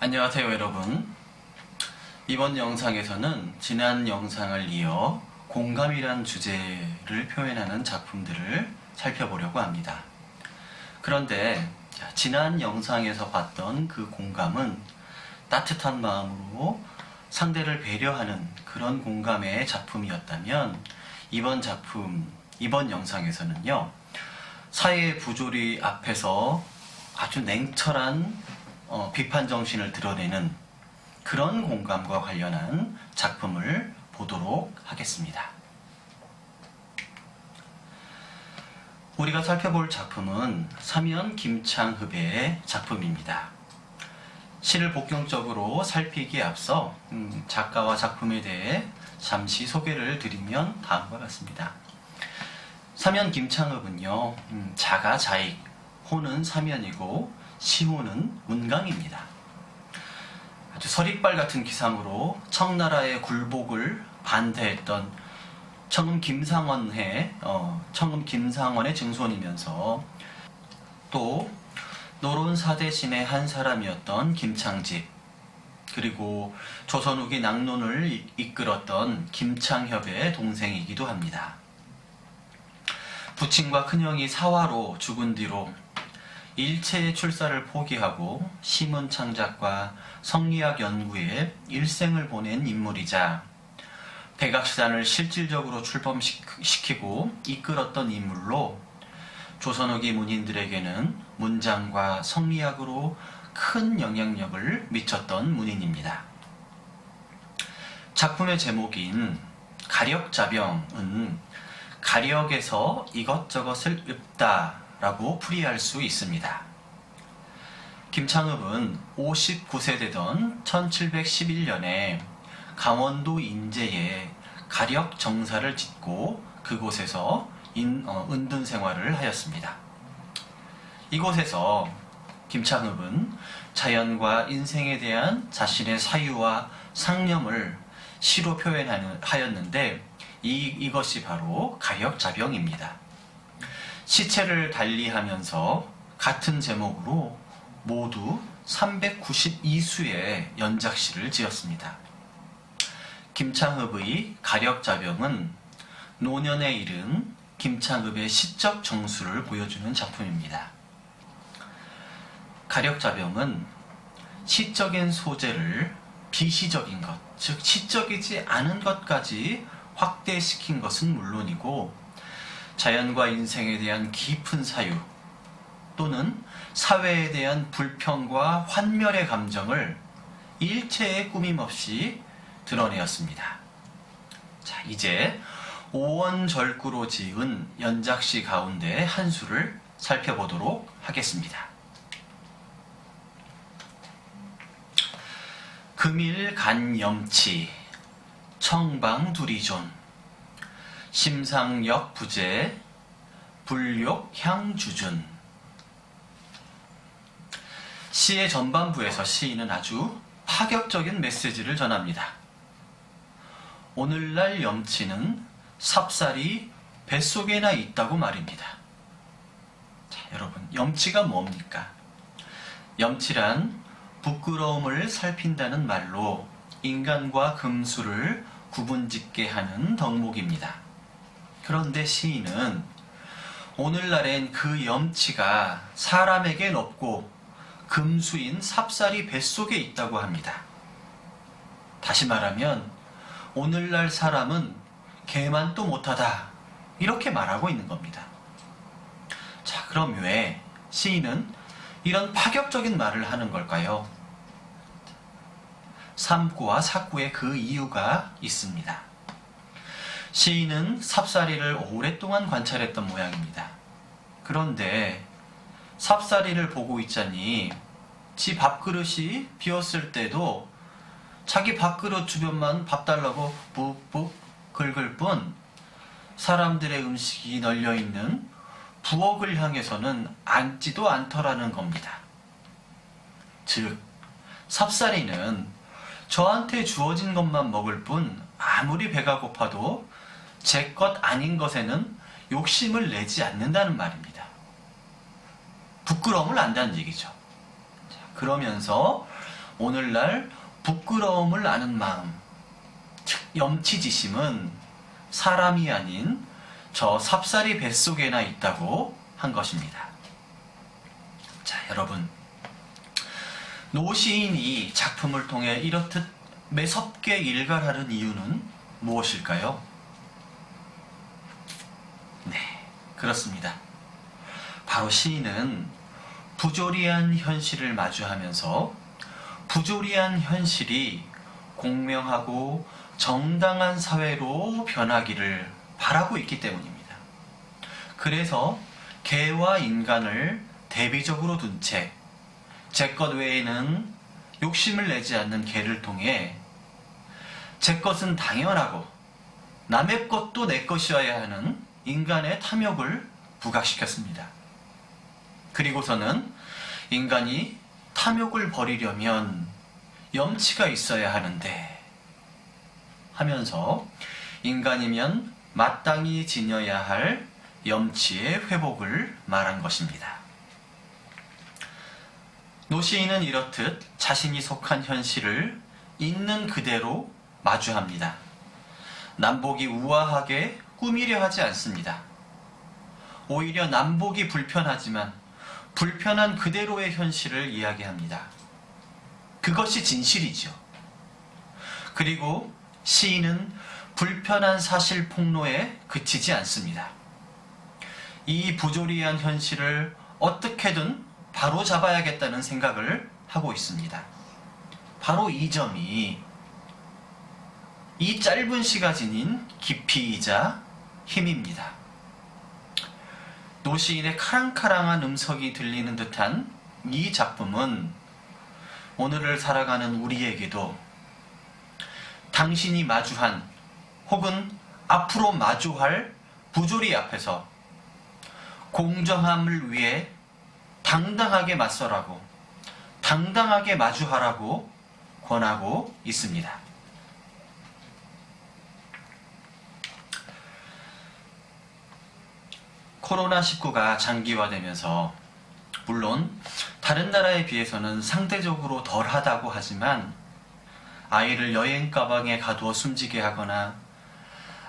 안녕하세요 여러분. 이번 영상에서는 지난 영상을 이어 공감이란 주제를 표현하는 작품들을 살펴보려고 합니다. 그런데 지난 영상에서 봤던 그 공감은 따뜻한 마음으로 상대를 배려하는 그런 공감의 작품이었다면 이번 영상에서는요, 사회의 부조리 앞에서 아주 냉철한 비판 정신을 드러내는 그런 공감과 관련한 작품을 보도록 하겠습니다. 우리가 살펴볼 작품은 사면 김창흡의 작품입니다. 시를 복경적으로 살피기에 앞서 작가와 작품에 대해 잠시 소개를 드리면 다음과 같습니다. 사면 김창흡은요, 자가 자익, 호는 사면이고 시호는 문강입니다. 아주 서리빨 같은 기상으로 청나라의 굴복을 반대했던 청음 김상원의 증손이면서 또 노론 사대신의 한 사람이었던 김창집, 그리고 조선 후기 낙론을 이끌었던 김창협의 동생이기도 합니다. 부친과 큰형이 사화로 죽은 뒤로 일체의 출사를 포기하고 시문 창작과 성리학 연구에 일생을 보낸 인물이자 백악산을 실질적으로 출범시키고 이끌었던 인물로 조선 후기 문인들에게는 문장과 성리학으로 큰 영향력을 미쳤던 문인입니다. 작품의 제목인 가력자병은 가력에서 이것저것을 읊다 라고 풀이할 수 있습니다. 김창흡은 59세 되던 1711년에 강원도 인제에 가력 정사를 짓고 그곳에서 은둔 생활을 하였습니다. 이곳에서 김창흡은 자연과 인생에 대한 자신의 사유와 상념을 시로 표현하였는데 이것이 바로 가력자병입니다. 시체를 달리하면서 같은 제목으로 모두 392수의 연작시를 지었습니다. 김창흡의 가력자병은 노년에 이른 김창흡의 시적 정수를 보여주는 작품입니다. 가력자병은 시적인 소재를 비시적인 것, 즉 시적이지 않은 것까지 확대시킨 것은 물론이고 자연과 인생에 대한 깊은 사유 또는 사회에 대한 불평과 환멸의 감정을 일체의 꾸밈없이 드러내었습니다. 자, 이제 오원절구로 지은 연작시 가운데 한 수를 살펴보도록 하겠습니다. 금일간염치 청방두리존 심상역 부재 불욕 향주준. 시의 전반부에서 시인은 아주 파격적인 메시지를 전합니다. 오늘날 염치는 삽살이 뱃속에나 있다고 말입니다. 자, 여러분, 염치가 뭡니까? 염치란 부끄러움을 살핀다는 말로 인간과 금수를 구분짓게 하는 덕목입니다. 그런데 시인은 오늘날엔 그 염치가 사람에겐 없고 금수인 삽살이 뱃속에 있다고 합니다. 다시 말하면 오늘날 사람은 개만도 못하다, 이렇게 말하고 있는 겁니다. 자, 그럼 왜 시인은 이런 파격적인 말을 하는 걸까요? 삼구와 사구에 그 이유가 있습니다. 시인은 삽살이를 오랫동안 관찰했던 모양입니다. 그런데 삽살이를 보고 있자니 지 밥그릇이 비었을 때도 자기 밥그릇 주변만 밥 달라고 뿍뿍 긁을 뿐 사람들의 음식이 널려있는 부엌을 향해서는 앉지도 않더라는 겁니다. 즉, 삽살이는 저한테 주어진 것만 먹을 뿐 아무리 배가 고파도 제 것 아닌 것에는 욕심을 내지 않는다는 말입니다. 부끄러움을 안다는 얘기죠. 자, 그러면서 오늘날 부끄러움을 아는 마음, 즉 염치지심은 사람이 아닌 저 삽살이 뱃속에나 있다고 한 것입니다. 자, 여러분, 노시인이 작품을 통해 이렇듯 매섭게 일갈하는 이유는 무엇일까요? 네, 그렇습니다. 바로 시인은 부조리한 현실을 마주하면서 부조리한 현실이 공명하고 정당한 사회로 변하기를 바라고 있기 때문입니다. 그래서 개와 인간을 대비적으로 둔 채 제 것 외에는 욕심을 내지 않는 개를 통해 제 것은 당연하고 남의 것도 내 것이어야 하는 인간의 탐욕을 부각시켰습니다. 그리고서는 인간이 탐욕을 버리려면 염치가 있어야 하는데 하면서 인간이면 마땅히 지녀야 할 염치의 회복을 말한 것입니다. 노시인은 이렇듯 자신이 속한 현실을 있는 그대로 마주합니다. 남복이 우아하게 꾸미려 하지 않습니다. 오히려 남복이 불편하지만 불편한 그대로의 현실을 이야기합니다. 그것이 진실이죠. 그리고 시인은 불편한 사실 폭로에 그치지 않습니다. 이 부조리한 현실을 어떻게든 바로잡아야겠다는 생각을 하고 있습니다. 바로 이 점이 이 짧은 시가 지닌 깊이이자 힘입니다. 노시인의 카랑카랑한 음성이 들리는 듯한 이 작품은 오늘을 살아가는 우리에게도 당신이 마주한 혹은 앞으로 마주할 부조리 앞에서 공정함을 위해 당당하게 맞서라고, 당당하게 마주하라고 권하고 있습니다. 코로나19가 장기화되면서 물론 다른 나라에 비해서는 상대적으로 덜하다고 하지만 아이를 여행 가방에 가두어 숨지게 하거나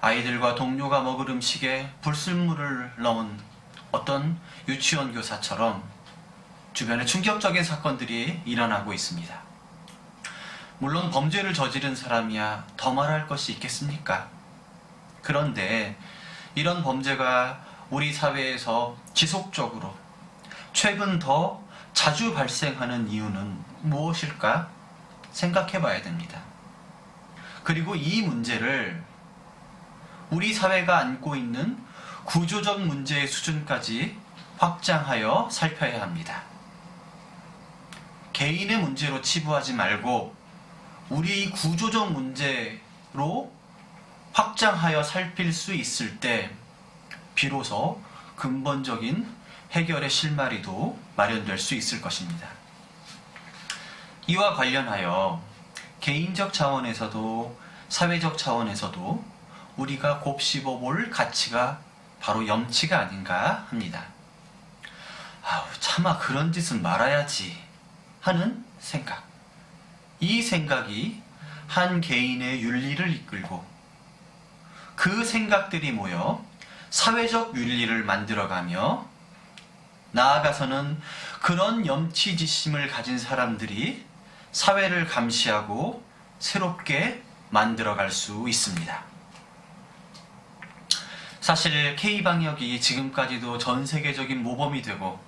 아이들과 동료가 먹을 음식에 불순물을 넣은 어떤 유치원 교사처럼 주변에 충격적인 사건들이 일어나고 있습니다. 물론 범죄를 저지른 사람이야 더 말할 것이 있겠습니까? 그런데 이런 범죄가 우리 사회에서 지속적으로 최근 더 자주 발생하는 이유는 무엇일까 생각해 봐야 됩니다. 그리고 이 문제를 우리 사회가 안고 있는 구조적 문제의 수준까지 확장하여 살펴야 합니다. 개인의 문제로 치부하지 말고 우리 구조적 문제로 확장하여 살필 수 있을 때 비로소 근본적인 해결의 실마리도 마련될 수 있을 것입니다. 이와 관련하여 개인적 차원에서도 사회적 차원에서도 우리가 곱씹어 볼 가치가 바로 염치가 아닌가 합니다. 차마 그런 짓은 말아야지 하는 생각. 이 생각이 한 개인의 윤리를 이끌고 그 생각들이 모여 사회적 윤리를 만들어가며 나아가서는 그런 염치지심을 가진 사람들이 사회를 감시하고 새롭게 만들어갈 수 있습니다. 사실 K방역이 지금까지도 전 세계적인 모범이 되고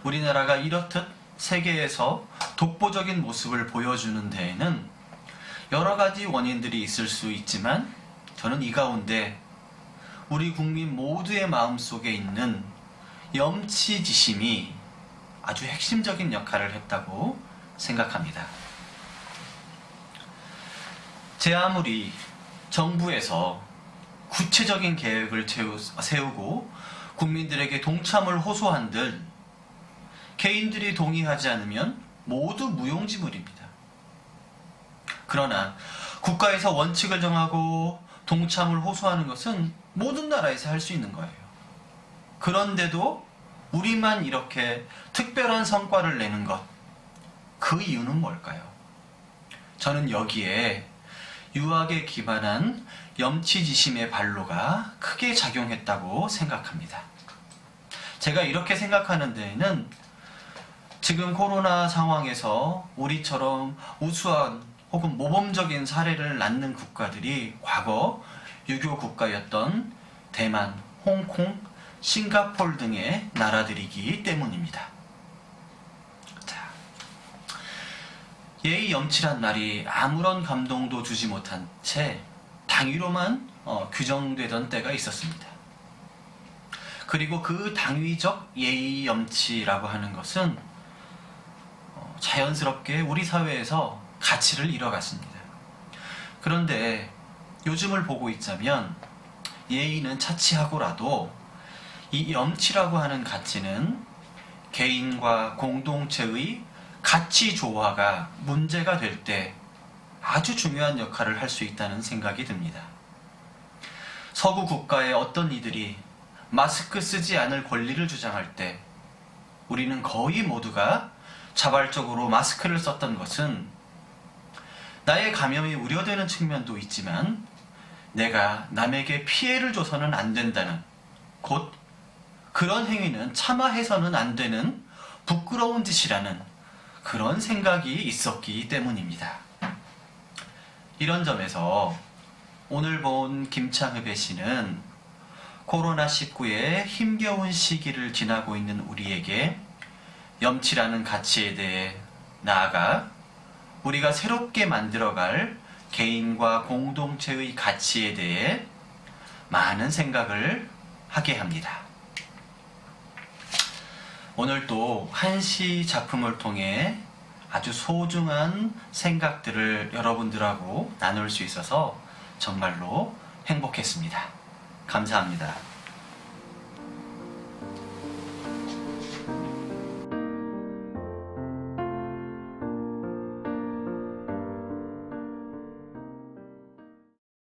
우리나라가 이렇듯 세계에서 독보적인 모습을 보여주는 데에는 여러 가지 원인들이 있을 수 있지만 저는 이 가운데 우리 국민 모두의 마음속에 있는 염치지심이 아주 핵심적인 역할을 했다고 생각합니다. 제 아무리 정부에서 구체적인 계획을 세우고 국민들에게 동참을 호소한들 개인들이 동의하지 않으면 모두 무용지물입니다. 그러나 국가에서 원칙을 정하고 동참을 호소하는 것은 모든 나라에서 할 수 있는 거예요. 그런데도 우리만 이렇게 특별한 성과를 내는 것, 그 이유는 뭘까요? 저는 여기에 유학에 기반한 염치지심의 발로가 크게 작용했다고 생각합니다. 제가 이렇게 생각하는 데에는 지금 코로나 상황에서 우리처럼 우수한 혹은 모범적인 사례를 낳는 국가들이 과거 유교 국가였던 대만, 홍콩, 싱가폴 등의 나라들이기 때문입니다. 자, 예의 염치란 말이 아무런 감동도 주지 못한 채 당위로만 규정되던 때가 있었습니다. 그리고 그 당위적 예의 염치라고 하는 것은 자연스럽게 우리 사회에서 가치를 잃어갔습니다. 그런데 요즘을 보고 있자면 예의는 차치하고라도 이 염치라고 하는 가치는 개인과 공동체의 가치 조화가 문제가 될 때 아주 중요한 역할을 할 수 있다는 생각이 듭니다. 서구 국가의 어떤 이들이 마스크 쓰지 않을 권리를 주장할 때 우리는 거의 모두가 자발적으로 마스크를 썼던 것은 나의 감염이 우려되는 측면도 있지만 내가 남에게 피해를 줘서는 안 된다는, 곧 그런 행위는 참아해서는 안 되는 부끄러운 짓이라는 그런 생각이 있었기 때문입니다. 이런 점에서 오늘 본 김창흡의 시는 코로나19의 힘겨운 시기를 지나고 있는 우리에게 염치라는 가치에 대해 나아가 우리가 새롭게 만들어갈 개인과 공동체의 가치에 대해 많은 생각을 하게 합니다. 오늘 또 한시 작품을 통해 아주 소중한 생각들을 여러분들하고 나눌 수 있어서 정말로 행복했습니다. 감사합니다.